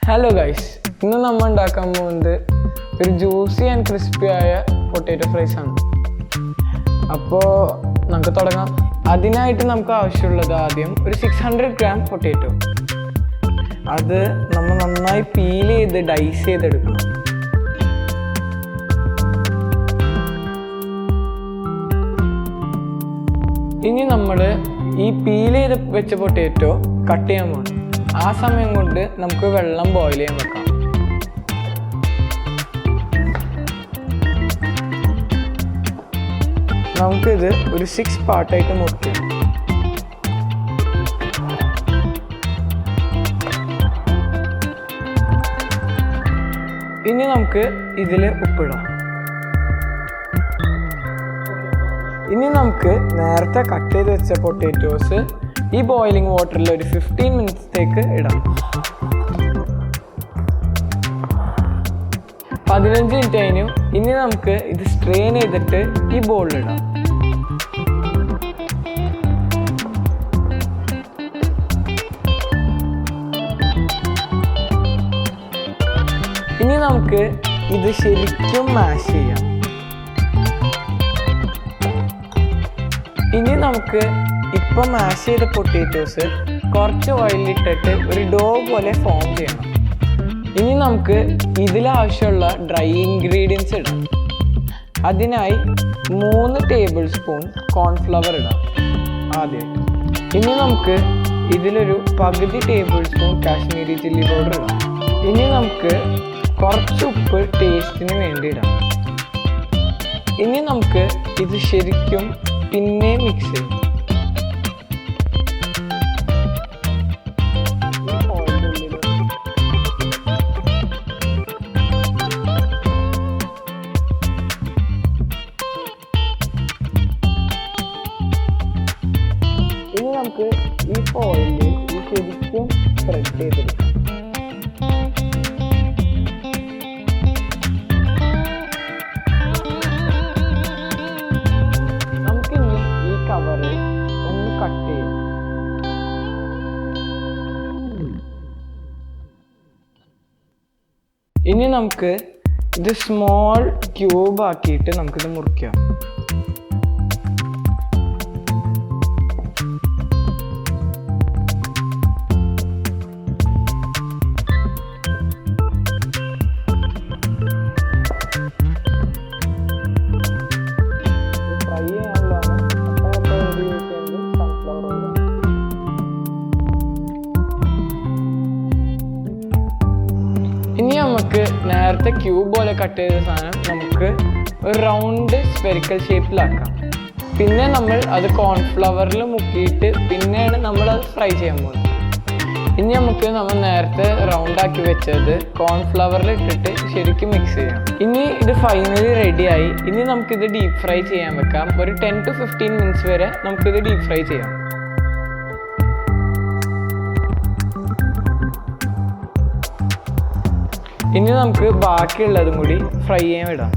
Hello guys, ഇന്ന് നമ്മൾ ഉണ്ടാക്കാൻ പോകുന്നത് ഒരു ജ്യൂസി ആൻഡ് ക്രിസ്പി ആയ പൊട്ടാറ്റോ ഫ്രൈസ് ആണ്. അപ്പോൾ നമുക്ക് തുടങ്ങാം. അതിനായിട്ട് നമുക്ക് ആവശ്യമുള്ളത് ആദ്യം ഒരു 600 ഗ്രാം പൊട്ടാറ്റോ. അത് നമ്മൾ നന്നായി പീൽ ചെയ്ത് ഡൈസ് ചെയ്തെടുക്കണം. ഇനി നമ്മൾ ഈ പീൽ ചെയ്ത് വെച്ച പൊട്ടാറ്റോ കട്ട് ചെയ്യാൻ പോകണം. ആ സമയം കൊണ്ട് നമുക്ക് വെള്ളം ബോയിൽ ചെയ്യാൻ വെക്കാം. നമുക്കിത് ഒരു 6 പാർട്ടായിട്ട് മുറിക്കാം. ഇനി നമുക്ക് ഇതിൽ ഉപ്പിടാം. ഇനി നമുക്ക് നേരത്തെ കട്ട് ചെയ്ത് വെച്ച പൊട്ടാറ്റോസ് ഈ ബോയിലിംഗ് വാട്ടറിൽ ഒരു 15 മിനിറ്റ്സത്തേക്ക് ഇടാം. 15 മിനിറ്റ് കഴിഞ്ഞു. ഇനി നമുക്ക് ഇത് സ്ട്രെയിൻ ചെയ്തിട്ട് ഈ ബോളിലിടാം. ഇനി നമുക്ക് ഇത് ശരിക്കും മാഷ് ചെയ്യാം. ഇനി നമുക്ക് ഇപ്പം മാഷ് ചെയ്ത പൊട്ടാറ്റോസ് കുറച്ച് ഓയിലിട്ടിട്ട് ഒരു ഡോ പോലെ ഫോം ചെയ്യണം. ഇനി നമുക്ക് ഇതിലാവശ്യമുള്ള ഡ്രൈ ഇൻഗ്രീഡിയൻസ് ഇടാം. അതിനായി 3 ടേബിൾ സ്പൂൺ കോൺഫ്ലവർ ഇടാം ആദ്യമായിട്ട്. ഇനി നമുക്ക് ഇതിലൊരു പകുതി table spoon Kashmiri chilli powder ഇടാം. ഇനി നമുക്ക് കുറച്ച് ഉപ്പ് ടേസ്റ്റിന് വേണ്ടി ഇടാം. ഇനി നമുക്ക് ഇത് ശരിക്കും പിന്നെ മിക്സ് ചെയ്യും. ഇനി നമുക്ക് ഈ ഓയിലിൽ ഈ ശരിക്കും സ്പ്രെഡ് ചെയ്തെടുക്കാം. നമുക്കിനി ഈ കവറ് ഒന്ന് കട്ട് ചെയ്യാം. ഇനി നമുക്ക് ഇത് സ്മോൾ ക്യൂബ് ആക്കിയിട്ട് നമുക്കിത് മുറിക്കാം. ഇനി നമുക്ക് നേരത്തെ ക്യൂബ് പോലെ കട്ട് ചെയ്ത സാധനം നമുക്ക് ഒരു റൗണ്ട് സ്പെറിക്കൽ ഷേപ്പിലാക്കാം. പിന്നെ നമ്മൾ അത് കോൺഫ്ലവറിൽ മുക്കിയിട്ട് പിന്നെയാണ് നമ്മൾ അത് ഫ്രൈ ചെയ്യാൻ പോകുന്നത്. ഇനി നമുക്ക് നമ്മൾ നേരത്തെ റൗണ്ടാക്കി വെച്ചത് കോൺഫ്ലവറിൽ ഇട്ടിട്ട് ശരിക്കും മിക്സ് ചെയ്യാം. ഇനി ഇത് ഫൈനലി റെഡിയായി. ഇനി നമുക്കിത് ഡീപ്പ് ഫ്രൈ ചെയ്യാൻ വെക്കാം. ഒരു 10 to 15 മിനിറ്റ്സ് വരെ നമുക്കിത് ഡീപ്പ് ഫ്രൈ ചെയ്യാം. ഇനി നമുക്ക് ബാക്കിയുള്ളതും കൂടി ഫ്രൈ ചെയ്യാൻ വിടാം.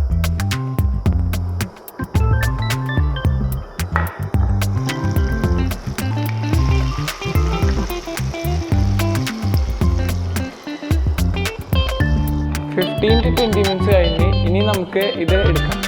$15 to 20 മിനിറ്റ്സ് കഴിഞ്ഞ് ഇനി നമുക്ക് ഇത് എടുക്കാം.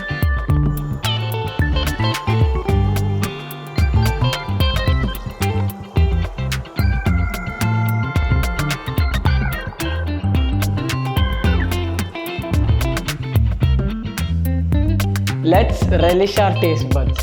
Let's relish our taste buds.